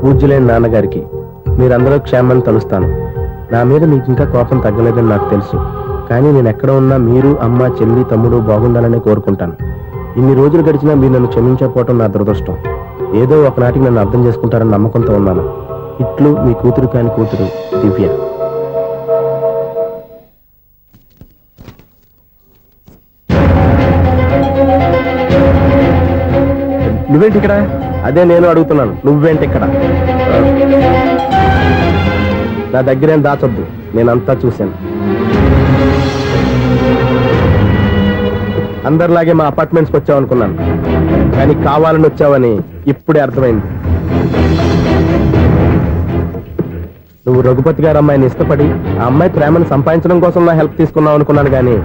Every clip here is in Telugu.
పూజ్యులైన నాన్నగారికి మీరందరూ క్షేమాన్ని తలుస్తాను. నా మీద మీకు ఇంకా కోపం తగ్గలేదని నాకు తెలుసు. కానీ నేను ఎక్కడ ఉన్నా మీరు, అమ్మ, చెల్లి, తమ్ముడు బాగుండాలని కోరుకుంటాను. ఇన్ని రోజులు గడిచినా మీరు నన్ను క్షమించకపోవటం నా దురదృష్టం. ఏదో ఒకనాటికి నన్ను అర్థం చేసుకుంటారని నమ్మకంతో ఉన్నాను. ఇట్లు మీ కూతురు కాని కూతురు దివ్య. నువ్వేంటి ఇక్కడ? అదే నేను అడుగుతున్నాను, నువ్వేంటి ఇక్కడ? నా దగ్గరేం దాచొద్దు, నేనంతా చూశాను. అందరిలాగే మా అపార్ట్మెంట్స్కి వచ్చావు అనుకున్నాను, కానీ కావాలని వచ్చావని ఇప్పుడే అర్థమైంది. నువ్వు రఘుపతి గారు అమ్మాయిని ఇష్టపడి ఆ అమ్మాయి ప్రేమను సంపాదించడం కోసం నా హెల్ప్ తీసుకున్నావు అనుకున్నాను. కానీ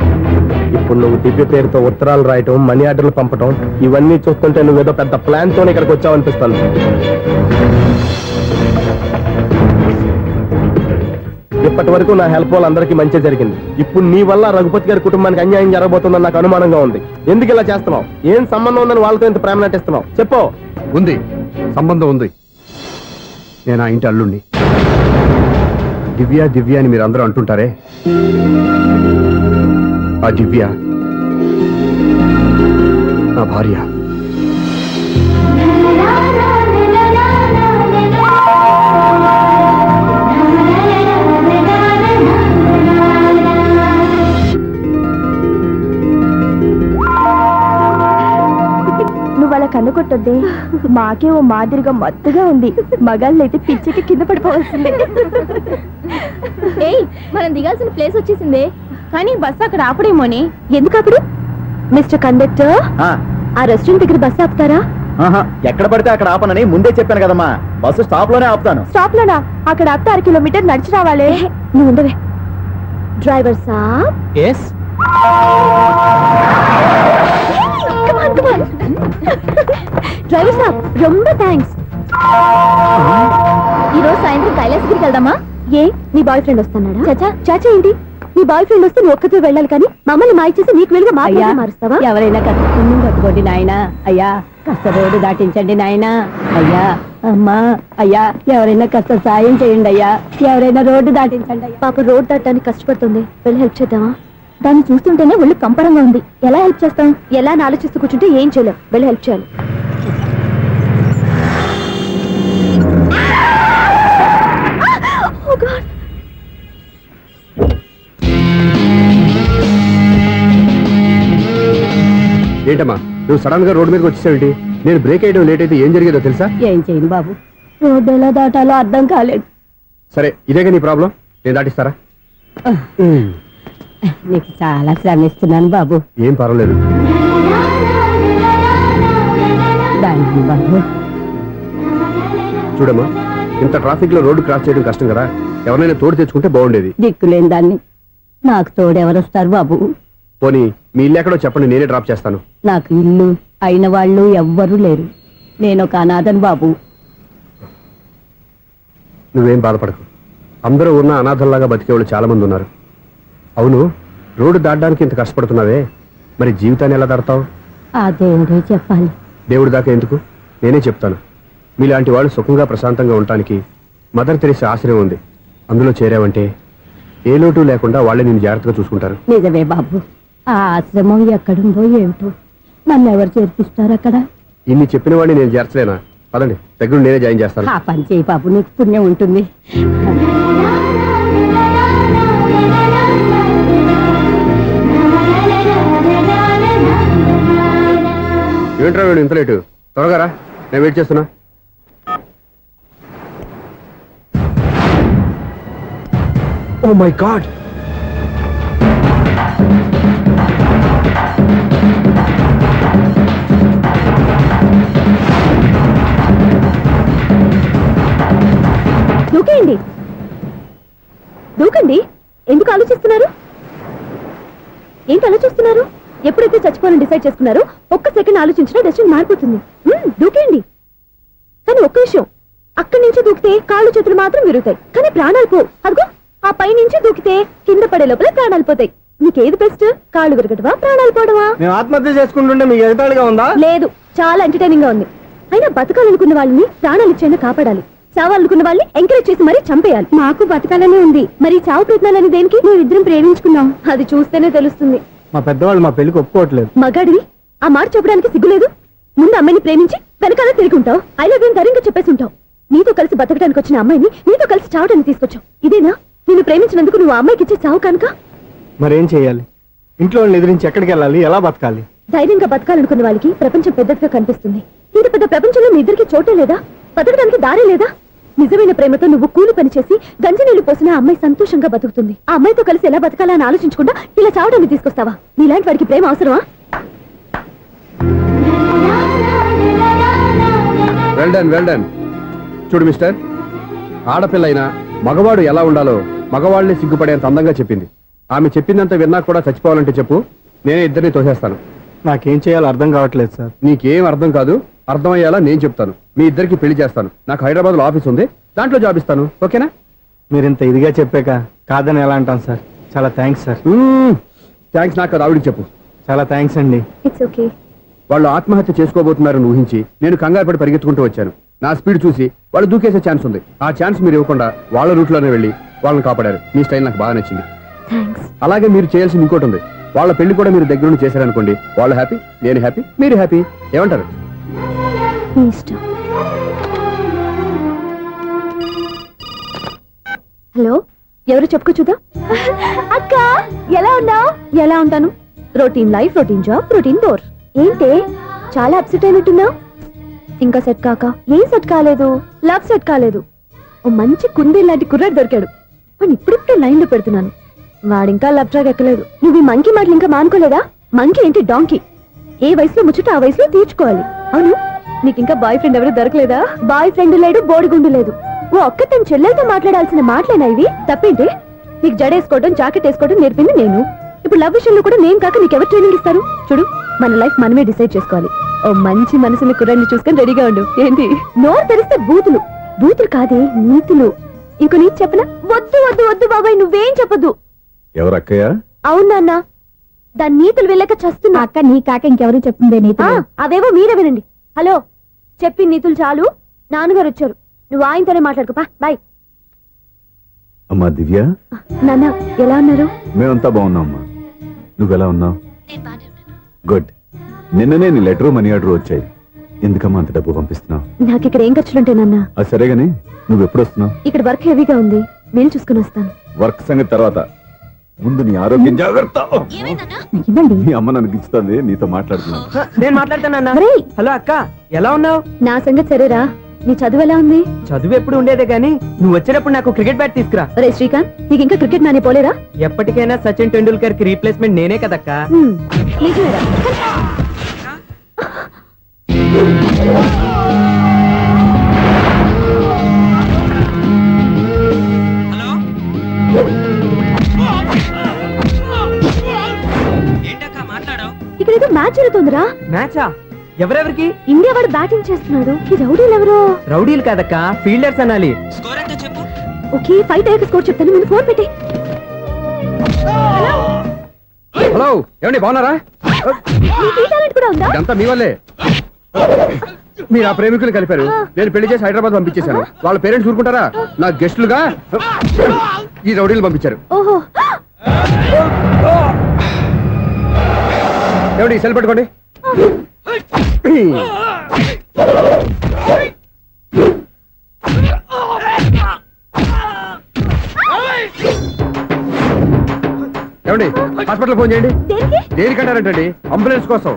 ఇప్పుడు నువ్వు దివ్య పేరుతో ఉత్తరాలు రాయటం, మనీ ఆర్డర్లు పంపటం, ఇవన్నీ చూస్తుంటే నువ్వేదో పెద్ద ప్లాన్ తోనే ఇక్కడికి వచ్చావు అనిపిస్తుంది. ఇప్పటి వరకు నా హెల్ప్ వాళ్ళందరికీ మంచి జరిగింది. ఇప్పుడు నీ వల్ల రఘుపతి గారి కుటుంబానికి అన్యాయం జరగబోతుందని నాకు అనుమానంగా ఉంది. ఎందుకు ఇలా చేస్తున్నావు? ఏం సంబంధం ఉందని వాళ్ళతో ఇంత ప్రేమ నటిస్తున్నావు? చెప్పు. ఉంది, సంబంధం ఉంది. నేను ఆ ఇంటి అల్లుణ్ణి. దివ్య దివ్య అని మీరు అందరూ అంటుంటారే, ఆ దివ్య నా భార్య. కన్ను కొట్టొద్దే, మాకే ఓ మాదిరిగా మత్తుగా ఉంది. మగాళ్ళైతే పిచ్చికి కింద పడిపోవాల్సిందే. ఏయ్, మనం దిగాల్సిన ప్లేస్ వచ్చేసిందే, కానీ బస్సు అక్కడ ఆపడేమోని. ఎందుకు అప్పుడు? మిస్టర్ కండక్టర్, ఆ రెస్టారెంట్ దగ్గర బస్సు ఆపుతారా? ఎక్కడ పడితే అక్కడ ఆపనని ముందే చెప్పాను కదమ్మా. బస్సు స్టాప్ లోనే ఆపుతాను. స్టాప్ లోనా? అక్కడ ఆపితే 6 కిలోమీటర్ నడిచి రావాలి. నువ్వు ఉండవే. డ్రైవర్ సాబ్. ఎస్. డ్రైవర్ సాబ్, రొంబ థ్యాంక్స్. ఈ రోజు సాయంత్రం కైలాసగిరికి వెళ్దామా? ఏ, నీ బాయ్ ఫ్రెండ్ వస్తున్నాడా? చాచా చాచా ఏంటి? నీ బాయ్ ఫ్రెండ్ వస్తే నువ్వు ఒక్కతో వెళ్ళాలి, కానీ మమ్మల్ని మాయ చేసి నీకు వెళ్ళి మారుస్తావా? ఎవరైనా కట్టుకుని కట్టుకోండి నాయనా. అయ్యా కాస్త రోడ్డు దాటించండి నాయనా. అయ్యా, అమ్మా, అయ్యా ఎవరైనా కాస్త సాయం చేయండి అయ్యా. ఎవరైనా రోడ్డు దాటించండి అయ్యా. పాప రోడ్డు దాటడానికి కష్టపడుతుంది, వెళ్ళి హెల్ప్ చేద్దామా? దాన్ని చూస్తుంటేనే ఒళ్ళు కంపరంగా ఉంది. ఎలా హెల్ప్ చేస్తాం? ఎలా అని ఆలోచిస్తూ కూర్చుంటే ఏం చేయలేం. వెళ్ళి హెల్ప్ చేయాలి. ఏంటమ్మా నువ్వు సడన్ గా రోడ్డు మీదకి వచ్చేసావేంటి? నేను బ్రేక్ అయ్యడం లేట్ అయితే ఏం జరిగేదో తెలుసా? ఏం చేయను బాబు, రోడ్డు ఎలా దాటాలో అర్థం కాలేదు. సరే, ఇదేగా నీ ప్రాబ్లం, నేను దాటిస్తారా? నీకు చాలా శ్రమిస్తున్నాను బాబు. ఏం పర్వాలేదు దానికి బాబు. చూడమ్మా, ఇంత ట్రాఫిక్ లో రోడ్డు క్రాస్ చేయడం కష్టం కదా. ఎవరైనా తోడు తెచ్చుకుంటే బాగుండేది. దిక్కులేని దాన్ని నాకు తోడెవరొస్తారు బాబు? పోనీ మీ ఇల్లు ఎక్కడో చెప్పండి, నేనే డ్రాప్ చేస్తాను. నాకు ఇల్లు అయిన వాళ్ళు ఎవ్వరూ లేరు. నేను ఒక అనాథను బాబు. నువ్వేం బాధపడకు, అందరూ ఉన్న అనాథల్లాగా బతికేవాళ్ళు చాలా మంది ఉన్నారు. అవును, రోడ్డు దాటడానికి ఇంత కష్టపడుతున్నావే, మరి జీవితాన్ని ఎలా దాడతావు? ఆ దేవుడే చెప్పాలి. దేవుడి దాకా ఎందుకు, నేనే చెప్తాను. మీలాంటి వాళ్ళు సుఖంగా ప్రశాంతంగా ఉండటానికి మదర్ తెరీసా ఆశ్రయం ఉంది. అందులో చేరావంటే ఏ లోటు లేకుండా వాళ్ళే నేను జాగ్రత్తగా చూసుకుంటారు. నిజమే బాబు, ఆ ఆశ్రమం ఎక్కడుందో ఏమిటో, నన్ను ఎవరు చేర్పిస్తారు అక్కడ? ఇన్ని చెప్పిన వాడిని నేను చేర్చలేనా? పదండి, దగ్గర నేనే జాయిన్ చేస్తాను. ఆ పని చేయి బాబు, నీకు పుణ్యం ఉంటుంది. ఏంట్రా వీడు ఇంత లేటు? త్వరగా రా, నేను వెయిట్ చేస్తున్నా. ఓ మై గాడ్, దూకేయండి, దూకండి. ఎందుకు ఆలోచిస్తున్నారు? ఏంటి ఆలోచిస్తున్నారు? ఎప్పుడైతే చచ్చిపోవాలని డిసైడ్ చేసుకున్నారో ఒక్క సెకండ్ ఆలోచించినా డెసిషన్ మారిపోతుంది. దూకేయండి. కానీ ఒక్క విషయం, అక్కడి నుంచి దూకితే కాళ్ళు చేతులు మాత్రం విరుగుతాయి, కానీ ప్రాణాలు పో. అదిగో ఆ పై నుంచి దూకితే కింద పడే లోపల ప్రాణాలు పోతాయి. నీకేది బెస్ట్? కాళ్ళు విరగటవా, ప్రాణాలు పోవడమా? మేము ఆత్మహత్య చేసుకుంటుంటే మీకు ఎగతాళిగా ఉందా? లేదు, చాలా ఎంటర్టైనింగ్ గా ఉంది. అయినా బతకాలనుకున్న వాళ్ళని ప్రాణాలు ఇచ్చేందుకు కాపాడాలి. చావాలనుకున్న వాళ్ళని ఎంకరేజ్ చేసి మరీ చంపేయాలి. మాకు బతకాలనే ఉంది, మరి చావు ప్రయత్నాలని దేనికి? మేమిద్దరం ప్రేమించుకున్నాం, అది చూస్తేనే తెలుస్తుంది. మా పెద్దవాళ్ళు మా పెళ్లికి ఒప్పుకోవట్లేదు. మగాడివి ఆ మాట చెప్పడానికి సిగ్గులేదు? ముందు అమ్మాయిని ప్రేమించి వెనకాల తిరిగి ఉంటావు, ఐ లవ్ యూ ధైర్యంగా చెప్పేసి ఉంటావు. నీతో కలిసి బతకడానికి వచ్చిన అమ్మాయిని నీతో కలిసి చావడానికి తీసుకొచ్చావు. ఇదేనా నిన్ను ప్రేమించినందుకు నువ్వు ఆ అమ్మాయికి ఇచ్చే చావు కనుక? మరేం చేయాలి? ఇంట్లో వాళ్ళని ఎదిరించి ఎక్కడికి వెళ్ళాలి? ఎలా బతకాలి? ధైర్యంగా బతకాలనుకున్న వాళ్ళకి ప్రపంచం పెద్దదిగా కనిపిస్తుంది. ఇంత పెద్ద ప్రపంచంలో మీ ఇద్దరికి చోటే లేదా? బతకడానికి దారే లేదా? నిజమైన ప్రేమతో నువ్వు కూలి పని చేసి గంజి నీళ్లు పోసిన అమ్మాయి సంతోషంగా బతుకుతుంది. ఆ అమ్మాయితో కలిసి ఎలా బతకాలా అని ఆలోచించకుండా ఇలా చావడానికి తీసుకొస్తావా? నీలాంటి వాడికి ప్రేమ అవసరమా? Well done. చూడు మిస్టర్, ఆడపిల్ల అయినా మగవాడు ఎలా ఉండాలో మగవాళ్ళని సిగ్గుపడేంత అందంగా చెప్పింది. ఆమె చెప్పిందంత విన్నా కూడా చచ్చిపోవాలంటే చెప్పు, నేనే ఇద్దరిని తోసేస్తాను. నాకేం చేయాలో అర్థం కావట్లేదు సార్. నీకేం అర్థం కాదు, అర్థమయ్యేలా నేను చెప్తాను. మీ ఇద్దరికి పెళ్లి చేస్తాను. నాకు హైదరాబాద్ లో ఆఫీస్ ఉంది, దాంట్లో జాబ్ ఇస్తాను. ఓకేనా? మీరు ఇంత ఇదిగా చెప్పాక కాదని ఎలా అంటాను సార్. చాలా థ్యాంక్స్ సార్. థ్యాంక్స్ నాకు కాదు, ఆవిడికి చెప్పు. చాలా థ్యాంక్స్ అండి. It's okay. వాళ్ళు ఆత్మహత్య చేసుకోబోతున్నారని ఊహించి నేను కంగారు పడి పరిగెత్తుకుంటూ వచ్చాను. నా స్పీడ్ చూసి వాళ్ళు దూకేసే ఛాన్స్ ఉంది. ఆ ఛాన్స్ మీరు ఇవ్వకుండా వాళ్ళ రూట్లోనే వెళ్ళి వాళ్ళని కాపాడారు. మీ స్టైల్ నాకు బాగా నచ్చింది. థ్యాంక్స్. అలాగే మీరు చేయాల్సింది ఇంకోటి ఉంది. వాళ్ళ పెళ్లి కూడా మీరు దగ్గరుండి చేశారనుకోండి, వాళ్ళు హ్యాపీ, నేను హ్యాపీ, మీరు హ్యాపీ. ఏమంటారు? మీ ఇష్టం. హలో, ఎవరు చెప్పుకో చూద్దాం. అక్క ఎలా ఉన్నావు? ఎలా ఉంటాను? Routine life, routine job, routine door. ఏంటే చాలా అప్సెట్ అయినట్టున్నావు? ఇంకా సెట్ కాక? ఏం సెట్ కాలేదు? లవ్ సెట్ కాలేదు. ఓ మంచి కుందే లాంటి కుర్రాడు దొరికాడు. వాడిని ఇప్పుడిప్పుడే లైన్ లో పెడుతున్నాను. వాడింకా లవ్ ట్రాక్ ఎక్కలేదు. నువ్వు ఈ మంకీ మాటలు ఇంకా మానుకోలేదా? మంకీ ఏంటి డాంకీ? ఏ వయసులో ముచ్చట ఆ వయసులో తీర్చుకోవాలి. అవును, నీకు ఇంకా బాయ్ ఫ్రెండ్ ఎవరు దొరకలేదా? బాయ్ ఫ్రెండ్ లేడు, బోడిగుండు లేదు. ఓ ఒక్క తన చెల్లెలతో మాట్లాడాల్సిన మాటలేనా ఇవి? తప్పేంటి? నీకు జడేసుకోవడం, జాకెట్ వేసుకోవడం నేర్పింది నేను. ఇప్పుడు లవ్ విషయంలో కూడా నేను కాక నీకెవరు ట్రైనింగ్ ఇస్తారు? చూడు, మన లైఫ్ మనమే డిసైడ్ చేసుకోవాలి. ఓ మంచి మనసుని కుర్రాన్ని చూసుకొని రెడీగా ఉండు. ఏంటి నోరు తెరిస్తే బూతులు? బూతులు కాదే, నీతులు. ఇంకో నీతి చెప్పనా? వద్దు వద్దు వద్దు బాబాయ్, నువ్వేం చెప్పొద్దు. ఎవరక్కయ్య? అవునా అన్న, దాని నీతులు వెళ్ళక చస్తున్నా. అక్క నీ కాక ఇంకెవరు చెప్పిందే నీతో? అవేవో మీరే వినండి. హలో, చెప్పి నీతులు చాలు. నాన్నగారు వచ్చారు, నువ్వు ఆయనతోనే మాట్లాడుకోపా. బాయ్. అమ్మా దివ్య, నాన్న ఎలా ఉన్నారు? మేమంతా బాగున్నాం అమ్మా. నువ్వెలా ఉన్నావు? గుడ్. నిన్ననే నీ లెటరు మనీ ఆర్డర్ వచ్చాయి. ఎందుకమ్మా అంత డబ్బు పంపిస్తున్నావు? నాకు ఇక్కడ ఏం ఖర్చులుంటాయి నాన్న. అది సరేగాని నువ్వు ఎప్పుడు వస్తున్నావు? ఇక్కడ వర్క్ హెవీగా ఉంది, నేను చూసుకుని వస్తాను. వర్క్ సంగతి తర్వాత, ముందు నీ ఆరోగ్యం జాగ్రత్త. ఇవ్వండి. నీ అమ్మ నన్ను గిచ్చుతుంది, నీతో మాట్లాడుతున్నాను. నేను మాట్లాడతానన్నా. ఒరేయ్, హలో అక్క, ఎలా ఉన్నావు? నా సంగతి సరేరా, నీ చదువు ఎలా ఉంది? చదువు ఎప్పుడు ఉండేదే గానీ నువ్వు వచ్చేటప్పుడు నాకు క్రికెట్ బ్యాట్ తీసుకురా. రే శ్రీకాంత్, నీకు ఇంకా క్రికెట్ నానే పోలేరా? ఎప్పటికైనా సచిన్ టెండూల్కర్ కి రీప్లేస్మెంట్ నేనే కదక్క. నిజమేరా? ఇక్కడ ఏదో మ్యాచ్ జరుగుతుందిరా. మ్యాచా? ఎవరెవరికి? ఇండియా వాడు బ్యాటింగ్ చేస్తున్నాడు. ఈ రౌడీలు ఎవరు? రౌడీలు కాదక్క, ఫీల్డర్స్ అనాలి. ఓకే, ఫైట్ అయ్యాక స్కోర్ చెప్తాను, ముందు ఫోన్ పెట్టి. హలో, ఏమండి బాగున్నారా? నీకు ఈ టాలెంట్ కూడా ఉందా? ఇదంతా మీ వల్లే. మీరు ఆ ప్రేమికులు కలిపారు, నేను పెళ్లి చేసి హైదరాబాద్ పంపించేశాను. వాళ్ళ పేరెంట్స్ ఊరుకుంటారా? నా గెస్టులుగా ఈ రౌడీలు పంపించారు. ఓహో, ఏమండి సెల్ పెట్టుకోండి. ఏమండి హాస్పిటల్ ఫోన్ చేయండి. దేనికి? దేనికంటారంటండి? అంబులెన్స్ కోసం.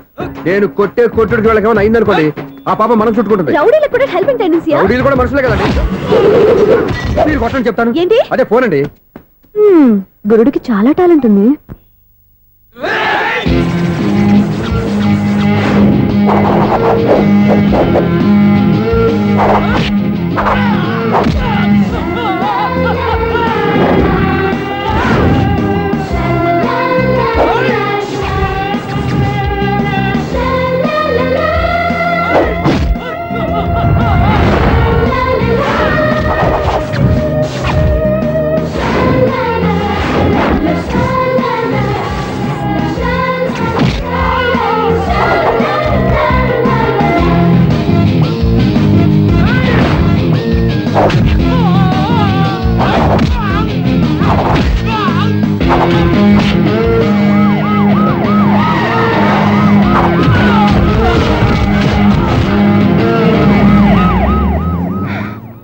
నేను కొట్టుడికి వాళ్ళకి ఏమైనా అయిందనుకోండి, ఆ పాప మనం చుట్టుకుంటుంది. రౌడీలకు కూడా హెల్పింగ్ టెండెన్సీ. రౌడీలు కూడా మనుషులే కదండి. మీరు కొట్టండి చెప్తాను. ఏంటి? అదే ఫోన్ అండి. గురుడికి చాలా టాలెంట్ ఉంది.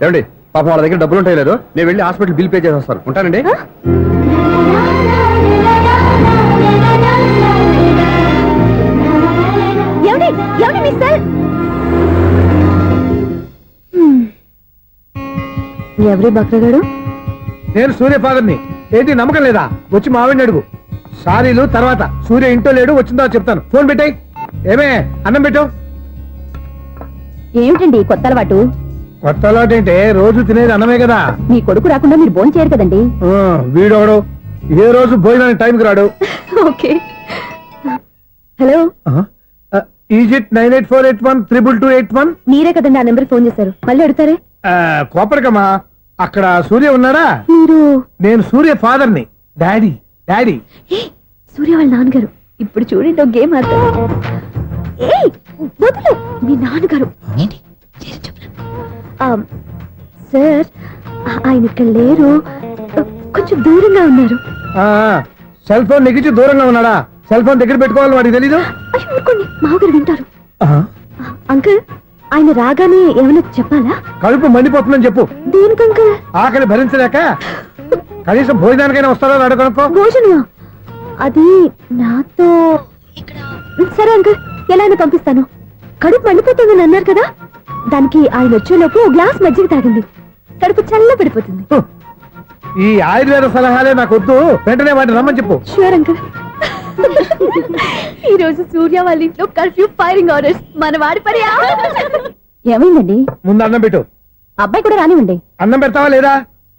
ఏమండి పాపం వాళ్ళ దగ్గర డబ్బులు ఉంటాయి లేదు నేను వెళ్ళి హాస్పిటల్ బిల్ పే చేసి వస్తాను ఉంటానండి ఆ? ఏమండి ఏమండి మీ సెల్ ఎవరి బక్రగాడు నేను సూర్య ఫాదర్ని ఏంటి నమ్మకం లేదా వచ్చి మావిడిని అడుగు సారీలు తర్వాత సూర్య ఇంట్లో లేడు వచ్చిందో చెప్తాను ఫోన్ పెట్టాయి ఏమే అన్నం పెట్టు ఏమిటండి కొత్త అలవాటు కొత్త అలవాటు ఏంటే రోజు తినేది అన్నమే కదా మీ కొడుకు రాకుండా మీరు భోజనం చేయరు కదండి వీడోడు ఏ రోజు భోజనానికి టైంకి రాడు ఓకే హలో ఈజిట్ 9848132281 మీరే కదండి ఆ నెంబర్ ఫోన్ చేశారు మళ్ళీ అడుగుతారే కోపడికమ్మా అక్కడ సూర్య ఉన్నాడా మీరు నేను సూర్య ఫాదర్ని డాడీ డాడీ ఏ, సూర్య వాళ్ళ నాన్నగారు ఇప్పుడు చూడండి ఒక గేమ్ ఆడతారు ఏయ్, వదిలు మీ నాన్నగారు ఏంటి? చేసి చెప్పురా. సార్ ఆయన ఇక్కడ లేరు కొంచెం దూరంగా ఉన్నారు సెల్ ఫోన్ నెగ్గించి దూరంగా ఉన్నాడా సెల్ ఫోన్ దగ్గర పెట్టుకోవాలి వాడికి తెలీదు అయ్యో ఊరుకోండి మామగారు వింటారు అంకుల్ ఆయన రాగానే ఏమైనా చెప్పాలా కడుపు మండిపోతుందని చెప్పు దేనికి అంకుల్ ఆకలి భరించలేక కనీసం భోజనానికైనా వస్తాడో అడగనుకో భోజనమా అది నాతో ఇక్కడ సరే అంకుల్ ఎలా అయినా పంపిస్తాను కడుపు మండిపోతుందని అన్నారు కదా దానికి ఆయన వచ్చేలోపు ఓ గ్లాస్ మజ్జిగ తాగింది కడుపు చల్ల పడిపోతుంది ఈ ఆయుర్వేద సలహాలే నాకు వద్దు వెంటనే వాటిని రమ్మని చెప్పు షూర్ అంకుల్ ఈ రోజు సూర్య వాళ్ళ ఇంట్లో కర్ఫ్యూ ఫైరింగ్ ఆర్డర్స్ మన వాడి పని ఏమైందండి ముందు అన్నం పెట్టు అబ్బాయి కూడా రానివ్వండి అన్నం పెడతావా లేదా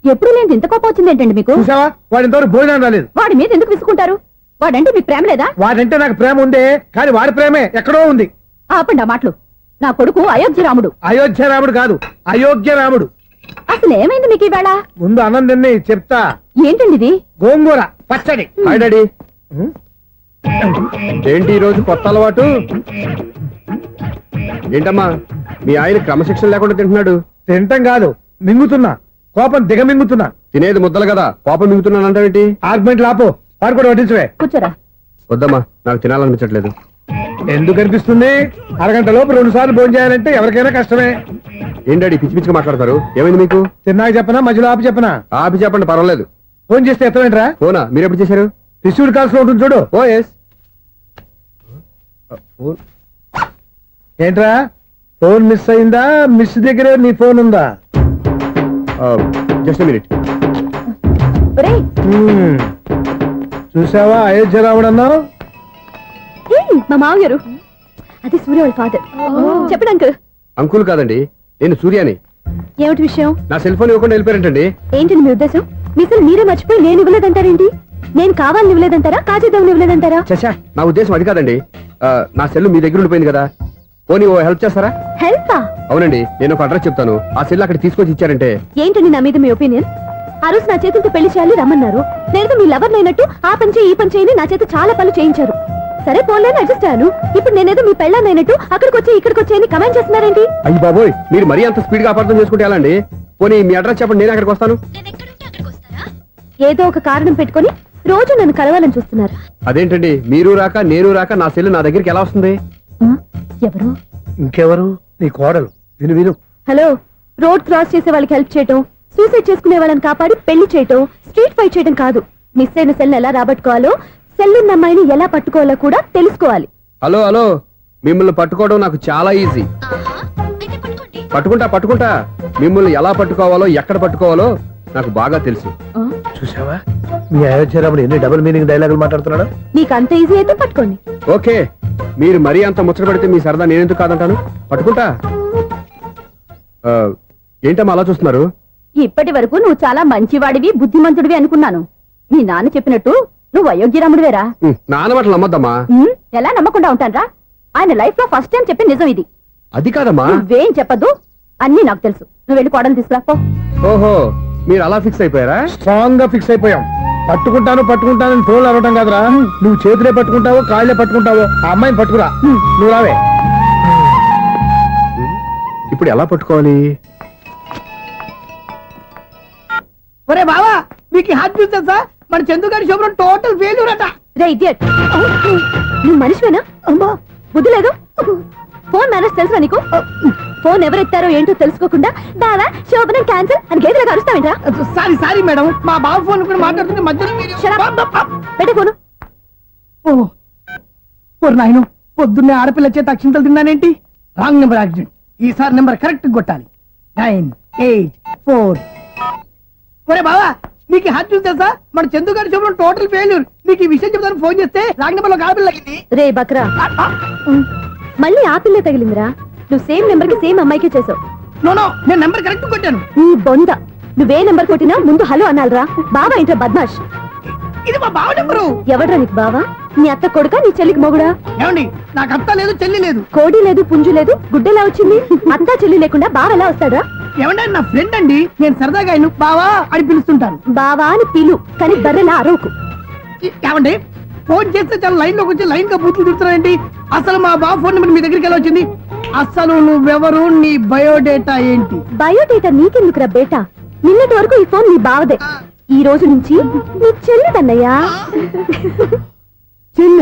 ఎప్పుడు నేను ఇంత కోపం వచ్చింది ఏంటండి మీకు చూసావా వాడి ఇంతవరకు భోజనం రాలేదు వాడి మీద ఎందుకు విసుకుంటారు వాడంటే మీకు ప్రేమ లేదా వాడంటే నాకు ప్రేమ ఉందే కానీ వాడి ప్రేమే ఎక్కడో ఉంది ఆపండి ఆ మాటలు నా కొడుకు అయోధ్య రాముడు అయోధ్య రాముడు కాదు అయోగ్య రాముడు అసలు ఏమైంది మీకు ఈవేళ ముందు అన్నం తిని చెప్తా ఏంటండి ఇది గోంగూర పచ్చడి హాయ్ డాడీ ఏంటి ఈ రోజు కొత్త అలవాటు ఏంటమ్మా మీ ఆయన క్రమశిక్షణ లేకుండా తింటున్నాడు తింటం కాదు మింగుతున్నా కోపం దిగమింగుతున్నా తినేది ముద్దలు కదా పాపం మింగుతున్నానంటావేంటి ఆర్గ్మెంట్ లాపో వాడు కూడా వడ్డించవే కూర్చోరా వద్దమ్మా నాకు తినాలనిపించట్లేదు ఎందుకు అనిపిస్తుంది అరగంట లోపు 2 సార్లు భోజనం చేయాలంటే ఎవరికైనా కష్టమే ఏం డాడీ పిచ్చి పిచ్చిగా మాట్లాడతారు ఏమైంది మీకు తిన్నాక చెప్పనా మధ్యలో ఆపి చెప్పనా ఆపి చెప్పండి పర్వాలేదు ఫోన్ చేస్తే ఎత్తమేంట్రా ఫోనా మీరు ఎప్పుడు చేశారు రిసీవ్డ్ కాల్స్ లో ఉంటుంది చూడు ఓ ఎస్ ఏంట్రా ఫోన్ మిస్ అయిందా మిస్ దగ్గరే నీ ఫోన్ ఉందా జస్ట్ మినిట్ ఒరేయ్, హ్మ్. చూసావా అయోధ్య రాముడు అన్నావు ఏయ్, మా మామగారు అది సూర్య వాళ్ళ ఫాదర్ చెప్పండి అంకుల్ అంకుల్ కాదండి నేను సూర్యాని ఏమిటి విషయం నా సెల్ ఫోన్ ఇవ్వకుండా వెళ్ళిపోయారంటండి ఏంటండి మీ ఉద్దేశం మీసలు మీరే మర్చిపోయి నేను ఇవ్వలేదంటారేంటి నేను కావాలని ఇవ్వలేదంటారా కాజేద్దామని ఇవ్వలేదంటారా చచ్చా నా ఉద్దేశం అది కాదండి నా సెల్ మీ దగ్గర ఉండిపోయింది కదా పోనీ ఓ హెల్ప్ చేస్తారా హెల్పా అవునండి నేను ఒక అడ్రస్ చెప్తాను ఆ సెల్ అక్కడ తీసుకొచ్చి ఇచ్చారంటే ఏంటండి నా మీద మీ ఒపీనియన్ ఆ రోజు నా చేతులతో పెళ్లి చేయాలి రమ్మన్నారు నేను మీ లవర్ అయినట్టు ఆ పని చేయి ఈ పని చేయని నా చేత చాలా పనులు చేయించారు సరే పోన్లేని అడ్జస్ట్ అయ్యాను ఇప్పుడు నేనేదో మీ పెళ్ళాన్ని అయినట్టు అక్కడికి వచ్చి ఇక్కడికి వచ్చి కమెంట్ చేస్తున్నారేంటి అయ్యి బాబోయ్ మీరు మరీ అంత స్పీడ్ గా అపార్థం చేసుకుంటే ఎలా అండి పోనీ మీ అడ్రస్ చెప్పండి నేను అక్కడికి వస్తాను ఏదో ఒక కారణం పెట్టుకొని రోజు నన్ను కలవాలని చూస్తున్నారు అదేంటండి మీరు రాక నేను రాక నా సెల్ నా దగ్గరికి ఎలా వస్తుంది ఆ? ఎవరు ఇంకెవరు నీ కోడలు విను విను హలో రోడ్ క్రాస్ చేసే వాళ్ళకి హెల్ప్ చేయటం సూసైడ్ చేసుకునే వాళ్ళని కాపాడి పెళ్లి చేయటం స్ట్రీట్ ఫైట్ చేయడం కాదు మిస్ అయిన సెల్ ఎలా రాబట్టుకోవాలో సెల్లున్న అమ్మాయిని ఎలా పట్టుకోవాలో కూడా తెలుసుకోవాలి హలో హలో మిమ్మల్ని పట్టుకోవడం నాకు చాలా ఈజీ పట్టుకుంటా మిమ్మల్ని ఎలా పట్టుకోవాలో ఎక్కడ పట్టుకోవాలో నాకు బాగా తెలుసు ఆ? చూసావా మీ అయోధ్య రాముడు ఎన్ని డబుల్ మీనింగ్ డైలాగులు మాట్లాడుతున్నాడు నీకు అంత ఈజీ అయితే పట్టుకోండి ఓకే మీరు మరీ అంత ముచ్చట పెడితే మీ సరదా నేనెందుకు కాదంటాను పట్టుకుంటా ఆ, ఏంటమ్మా అలా చూస్తున్నారు ఇప్పటి వరకు నువ్వు చాలా మంచివాడివి బుద్ధిమంతుడివి అనుకున్నాను మీ నాన్న చెప్పినట్టు నువ్వు అయోగ్యరాముడివేరా నాన్న మాటలు నమ్మద్దమ్మా ఎలా నమ్మకుండా ఉంటానరా ఆయన లైఫ్ లో ఫస్ట్ టైం చెప్పిన నిజం ఇది అది కాదమ్మా నువ్వేం చెప్పదు అన్ని నాకు తెలుసు నువ్వు వెళ్ళి కోడలు తీసుకురా పో ఓహో మీరు అలా ఫిక్స్ అయిపోయారా స్ట్రాంగ్ గా ఫిక్స్ అయిపోయాం పట్టుకుంటాను ఫోన్లు అరవటం కాదురా నువ్వు చేతులే పట్టుకుంటావో కాళ్ళే పట్టుకుంటావో ఆ అమ్మాయిని పట్టుకురా నువ్వు రావే ఇప్పుడు ఎలా పట్టుకోవాలి ఒరే బావా మీకు హాట్ న్యూస్ తెలుసా మన చందుగారి శుభ్రం టోటల్ ఫెయిల్యూర్ అట రే ఇడియట్ నువ్వు మనిషివేనా బుద్ధి లేదు ఫోన్ మేనేజ్ తెలుసా నీకు ఫోన్ ఎవరెత్తారో ఏంటో తెలుసుకోకుండా బావా శోభనం క్యాన్సిల్ అని గేదెలకు అరుస్తావేంట్రా? సారీ సారీ మేడం, మా బాబు ఫోన్ కూడా మాట్లాడుతుంటే మధ్యలో Shut up. పెట్టే ఫోను. నాయను పొద్దున్నే ఆడపిల్ల చేత అక్షింతలు తిన్నానేంటి? Wrong number accident. ఈసారి నెంబర్ కరెక్ట్ కొట్టాలి. 984. ఒరే బావా, నీకు హార్ట్ చూసి తెలుసా? మన చందు గారి చూపడం టోటల్ ఫెయిల్యూర్. నీకు ఈ విషయం చెప్తాను ఫోన్ చేస్తే రాంగ్ నెంబర్ లో ఆడపిల్ల తగ్గింది. రే బక్రా, మళ్ళీ ఆ పిల్ల తగిలిందిరా. నువ్వు సేమ్ నెంబర్ కి సేమ్ అమ్మాయికే చేసావు. నో నో, నేను నెంబర్ కరెక్ట్ కొట్టాను. నీ బొంద, నువ్వే నెంబర్ కొట్టినా ముందు హలో అనాలరా. బావా ఏంట్రా బద్మాష్? ఇది మా బావ నెంబరు. ఎవడ్రా నీకు బావా? నీ అత్త కొడుక, నీ చెల్లికి మొగుడా? ఏమండి, నాకు అత్త లేదు చెల్లి లేదు. కోడి లేదు పుంజు లేదు, గుడ్డెలా వచ్చింది? అత్త చెల్లి లేకుండా బావ ఎలా వస్తాడా? ఏమండి, నా ఫ్రెండ్ అండి, నేను సరదాగా ఆయన బావా అని పిలుస్తుంటాను. బావా అని పిలు, కానీ బర్రెలా అరవకు. ఏమండి, ఫోన్ చేస్తే చాలా లైన్ లోకి వచ్చి లైన్ గా బూతులు తిడుతున్నాయండి. అసలు మా బావ ఫోన్ నెంబర్ మీ దగ్గరికి ఎలా వచ్చింది? అసలు నువ్వెవరు, నీ బయోడేటా ఏంటి? బయోడేటా నీకెందుకురా బేటా? నిన్నటి వరకు ఈ ఫోన్ నీ బావదే, ఈ రోజు నుంచి నీ చెల్లిదన్నయ్యా. చెల్ల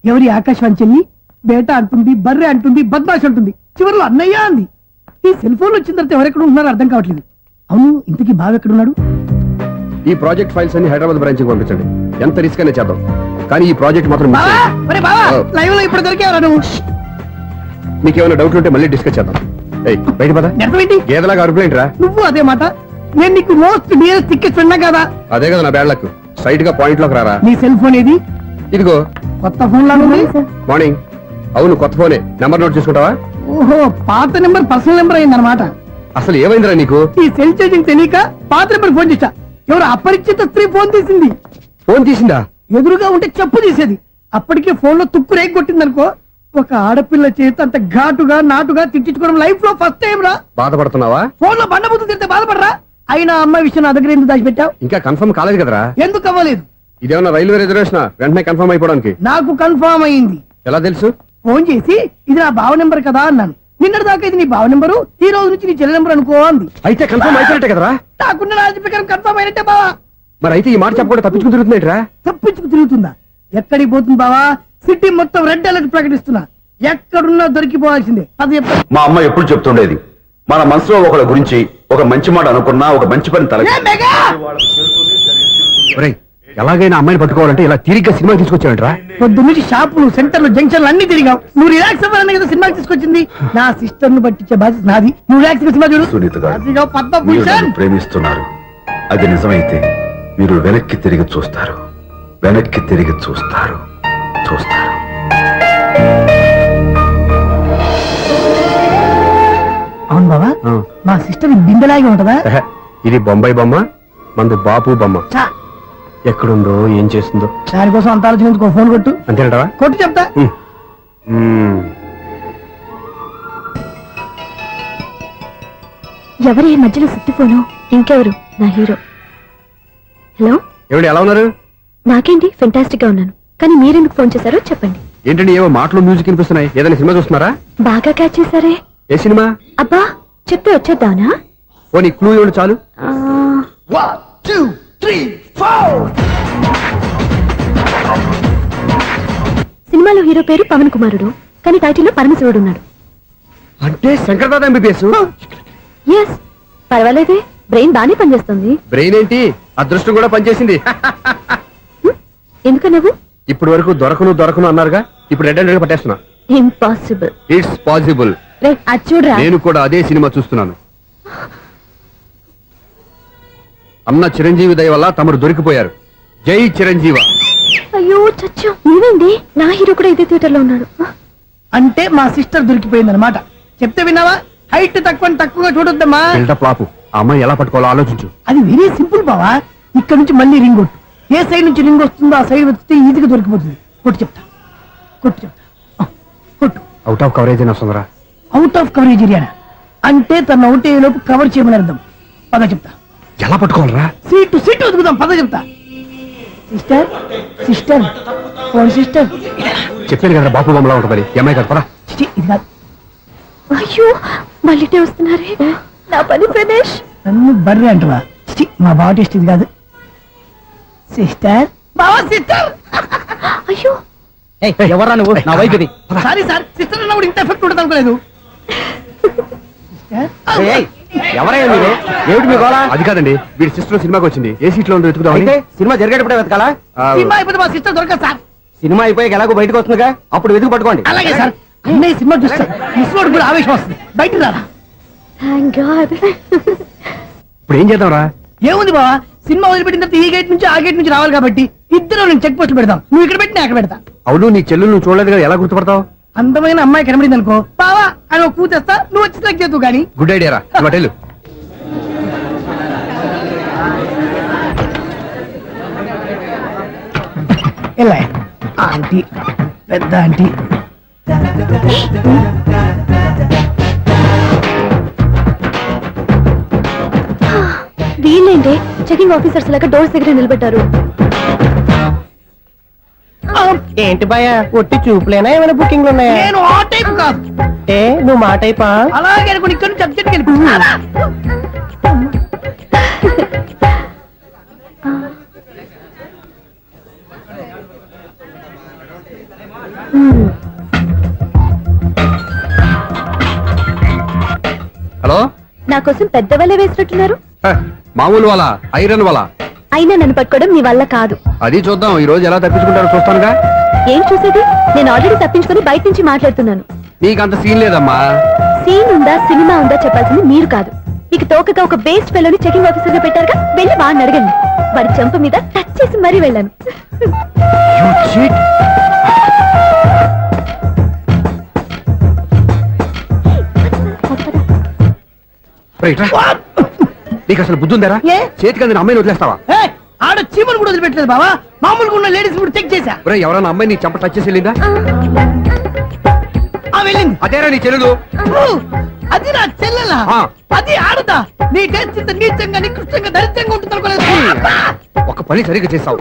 ఎవరి? ఆకాశవాణి చెల్లి. బేటా అంటుంది, బర్రె అంటుంది, బద్మాష్ అంటుంది, చివరిలో అన్నయ్య అంది. ఈ సెల్ ఫోన్ వచ్చిన తర్వాత ఎవరెక్కడ ఉంటున్నారో అర్థం కావట్లేదు. అవును, ఇంతకీ బావ ఎక్కడున్నాడు? ఈ ప్రాజెక్ట్ ఫైల్స్ అన్ని హైదరాబాద్ బ్రాంచ్ కి పంపించండి. ఎంత రిస్క్ అనే చేద్దాం, కానీ ఈ ప్రాజెక్ట్ మాత్రం miss బావా, చేయొద్దు. ఒరే బావా, లైవ్ లో ఇప్పుడు దొరికేవరా నువ్వు? నీకేమైనా డౌట్ ఉంటే మళ్ళీ డిస్కస్ చేద్దాం. ఏయ్, బయట పద. నిజమేంటి? గేదలాగా అరుపులేంట్రా? నువ్వు అదే మాట. నేను నీకు మోస్ట్ డియరెస్ట్ టికెట్ ఫ్రెండ్ కదా. అదే కదా నా బ్యాడ్ లక్. స్ట్రైట్ గా పాయింట్ లోకి రారా. నీ సెల్ ఫోన్ ఏది? ఇదిగో కొత్త ఫోన్ లాగా ఉంది. మార్నింగ్. అవును, కొత్త ఫోనే. నెంబర్ నోట్ చేసుకుంటావా? ఓహో, పాత నెంబర్ పర్సనల్ నెంబర్ అయిందన్నమాట. అసలు ఏమైందిరా నీకు? ఈ సెల్ చేంజింగ్ తెలియక పాత నెంబర్ ఫోన్ చేశా. ఎవరు అపరిచిత స్త్రీ ఫోన్ తీసింది. ఫోన్ తీసిందా? ఎదురుగా ఉంటే చెప్పు తీసేది. అప్పటికే ఫోన్ లో తుక్కు రేగి కొట్టిందనుకో. ఒక ఆడపిల్ల చేత అంత ఘాటుగా నాటుగా తిట్టించుకోవడం లైఫ్ లో ఫస్ట్ టైం రా. బాధపడుతున్నావా? ఫోన్ లో బండబుద్ధి తిడితే బాధపడరా? అయినా అమ్మాయి విషయం నా దగ్గర ఎందుకు దాచిపెట్టావు? ఇంకా కన్ఫర్మ్ కాలేదు కదరా. ఎందుకు అవ్వలేదు? ఇదేమన్నా రైల్వే రిజర్వేషన్? వెంటనే కన్ఫర్మ్ అయిపోవడానికి. నాకు కన్ఫర్మ్ అయింది. ఎలా తెలుసు? ఫోన్ చేసి ఇది నా బావ నెంబర్ కదా అన్నాను. నిన్నటి దాకా ఇది నీ బావ నెంబరు, ఈ రోజు నుంచి నీ చెల్లి నెంబర్ అనుకో అంది. అయితే కన్ఫర్మ్ అయిపోయినట్టే కదరా. నాకున్న రాజు ప్రకారం కన్ఫర్మ్ అయినట్టే బావా. మరి అయితే ఈ మాట చెప్పకుండా తప్పించుకుని తిరుగుతున్నట్రా? తప్పించుకు తిరుగుతుందా? ఎక్కడికి పోతుంది బావా? సిటీ మొత్తం రెడ్ అలర్ట్ ప్రకటిస్తున్నా. ఎక్కడున్నా దొరికిపోవాల్సిందే. అది చెప్ప. మా అమ్మ ఎప్పుడు చెప్తుండేది, మన మనసులో ఒకళ్ళ గురించి ఒక మంచి మాట అనుకున్నా ఒక మంచి పని తల ఏ మెగా! ఒరేయ్, ఎలాగైనా అమ్మాయిని పట్టుకోవాలంటే ఇలా తిరిగ్గా సినిమా తీసుకొచ్చావంట్రా? పొద్దు నుంచి షాపులు, సెంటర్లు, జంక్షన్లు అన్ని తిరిగావు. నువ్వు రిలాక్స్ అవ్వాలనే కదా సినిమాకి తీసుకొచ్చింది. నా సిస్టర్ ను పట్టించే బాధ్యత నాది. నువ్వు రిలాక్స్ గా సినిమా చూడు. సునీత గారు, అదిగో పద్మ మీరు భూషణ్. నన్ను ప్రేమిస్తున్నారు. అది నిజమైతే మీరు వెనక్కి తిరిగి చూస్తారు, వెనక్కి తిరిగి చూస్తారు, చూస్తారు. అవును బావా, ఆ. మా సిస్టర్ బిందెలాగా ఉంటదా? ఎహె, ఇది బొంబాయి బొమ్మ, మందు బాపు బొమ్మ. చా, ఎక్కడుందో ఏం చేస్తుందో. దానికోసం అంత ఆలోచించుకో. ఫోన్ కొట్టు. అంతేనంటావా? కొట్టు చెప్తా. ఎవరు ఈ మధ్యలో సుత్తి ఫోను? ఇంకెవరు? నా హీరో. హలో, ఏమిటి ఎలా ఉన్నారు? నాకేంటి ఫెంటాస్టిక్ గా ఉన్నాను, కానీ మీరెందుకు ఫోన్ చేశారో చెప్పండి. ఏంటండి ఏవో మాటలు మ్యూజిక్ వినిపిస్తున్నాయి? ఏదైనా సినిమా చూస్తున్నారా? బాగా క్యాచ్ చేశారే. ఏ సినిమా? అబ్బా, చెప్తే వచ్చేద్దానా? ఓ నీ క్లూ ఇవ్వండి చాలు. ఆ, 1 2 3 4. సినిమాలో హీరో పేరు పవన్ కుమారుడు, కానీ టైటిల్లో పరమశివుడు ఉన్నాడు. అంటే శంకర్దాద ఎంబీబీఎస్. ఎస్, పర్వాలేదే, బ్రెయిన్ బానే పనిచేస్తుంది. బ్రెయిన్ ఏంటి, అదృష్టం కూడా పనిచేసింది. ఎందుకు నువ్వు? ఇప్పటి వరకు దొరకను అన్నారుగా, ఇప్పుడు రెడ్ హ్యాండెడ్ గా పట్టేస్తున్నా. ఇంపాసిబుల్. It's possible. రే, అది చూడరా. నేను కూడా అదే సినిమా చూస్తున్నాను. అన్న చిరంజీవి దయ వల్ల తమరు దొరికిపోయారు. జై చిరంజీవ. అయ్యో చచ్చు, నీవేంటి? నా హీరో కూడా ఇదే థియేటర్ లో ఉన్నాడు. అంటే మా సిస్టర్ దొరికిపోయింది అనమాట. చెప్తే విన్నావా? హైట్ తక్కువగా చూడొద్దమ్మా. బిల్డప్ లాపు. ఆ అమ్మాయి ఎలా పట్టుకోవాలో ఆలోచించు. అది వెరీ సింపుల్ బావా. ఇక్కడ నుంచి మళ్ళీ రింగ్ కొట్టు. ఏ సైడ్ నుంచి రింగ్ వస్తుందో ఆ సైడ్ వస్తే ఈజీగా దొరికిపోతుంది. కొట్టు చెప్తా. ఆ, కొట్టు. అవుట్ ఆఫ్ కవరేజ్ అయినా వస్తుందిరా. అవుట్ ఆఫ్ కవరేజ్ ఏరియా అంటే తన అవుట్ అయ్యే లోపు కవర్ చేయమని అర్థం. పద చెప్తా. ఎలా పట్టుకోవాలరా? సీటు వదుకుదాం. పద చెప్తా. Sister phone sister. చెప్పాను కదా బాపు బొమ్మలా ఉంటుంది. అమ్మాయి కదా పరా. చిచి, ఇది కాదు. అయ్యో, మళ్ళీ వస్తున్నారే. నా పని ప్రదేశ్. నన్ను బర్రె అంటవా? చిచి, మా బావ టేస్ట్ ఇది కాదు. సిస్టర్, బావా సిస్టర్. అయ్యో, ఎవరా నువ్వు? నా వైఫ్ ఇది. సారీ సార్, సిస్టర్ అన్నప్పుడు ఇంత ఎఫెక్ట్ ఉంటుంది అనుకోలేదు. ఎవరైనా మీరే ఏమిటి మీ గోళ అది కాదండి వీడి సిస్టర్ సినిమాకి వచ్చింది ఏ సీట్ లో ఉందో వెతుకుదామని అయితే సినిమా జరిగేటప్పుడే వెతకాలా ఆ, సినిమా అయిపోతే మా సిస్టర్ దొరకదు సార్. సినిమా అయిపోయాక ఎలాగో బయటకు వస్తుందిగా అప్పుడు వెతుకు పట్టుకోండి అలాగే సార్. అన్నయ్య సినిమా చూస్తారు మిస్వాడు కూడా ఆవేశం వస్తుంది. బయటికి రారా. Thank God. ఇప్పుడు ఏం చేద్దాంరా? ఏముంది బావా, సినిమా వదిలిపెట్టిన తర్వాత ఈ గేట్ నుంచి ఆ గేట్ నుంచి రావాలి కాబట్టి ఇద్దరు నేను చెక్ పోస్ట్ పెడతాం. నువ్వు ఇక్కడ పెట్టి నేను అక్కడ పెడతా. అవును నీ చెల్లెలు నువ్వు చూడలేదు కదా, ఎలా గుర్తుపడతావు? అందమైన అమ్మాయి కనబడింది అనుకో, బావా అని ఒక కూతేస్తా, నువ్వు వచ్చి సెలెక్ట్ చేద్దు కానీ. గుడ్ ఐడియా రా, హోటల్. ఎలా ఆంటీ, పెద్ద ఆంటీ. వీళ్ళేంటి చెకింగ్ ఆఫీసర్స్ లాగా డోర్స్ దగ్గర నిలబెట్టారు. ఏంటి భయ ఒట్టి చూపులేనా ఏమైనా బుకింగ్లు ఉన్నాయా? నేను ఆ టైప్ కాదు. ఏ నువ్వు మా టైపా? అలాగే అనుకుని ఇక్కడ నుంచి అర్జెంట్కి వెళ్ళిపో. హలో, నా కోసం పెద్ద వలే వేసినట్టున్నారు. హ, మామూలు వాళ్ళ ఐరన్ వాళ్ళ అయినా నన్ను పట్టుకోవడం మీ వల్ల కాదు. అది చూద్దాం ఈ రోజు ఎలా తప్పించుకుంటారో చూస్తానుగా. ఏం చూసేది? నేను ఆల్రెడీ తప్పించుకొని బయట నుంచి మాట్లాడుతున్నాను. నీకు అంత సీన్ లేదమ్మా. సీన్ ఉందా సినిమా ఉందా చెప్పాల్సింది మీరు కాదు. మీకు తోకగా ఒక బేస్ట్ ఫెలోని చెకింగ్ ఆఫీసర్ గా పెట్టారుగా, వెళ్ళి వాడిని అడగండి. వాడి చెంప మీద టచ్ చేసి మరీ వెళ్ళాను. You cheat. రైట్ రా. నీకు అసలు బుద్ధి ఉందారా? ఏ? చేతికి అందిన అమ్మాయిని వదిలేస్తావా? ఏయ్, ఆడ చీమలు కూడా వదిలిపెట్టలేదు బావా. మామూలుగా ఉన్న లేడీస్ కూడా చెక్ చేశా. ఒరేయ్, ఎవరైనా అమ్మాయి నీ చెంప టచ్ చేసి వెళ్ళిందా? ఆ వెళ్ళింది. అదేరా నీ చెల్లెలు. ఓ, అది నా చెల్లెలా? ఆ. అది ఆడదా? నీ టేస్ట్ ఇంత నీచంగా నికృష్టంగా దరిద్రంగా ఉంటుంది అనుకోలేదు. ఒక పని సరిగ్గా చేస్తావు.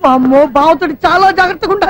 అమ్మో, బావతోటి చాలా జాగ్రత్తగా ఉండాలి.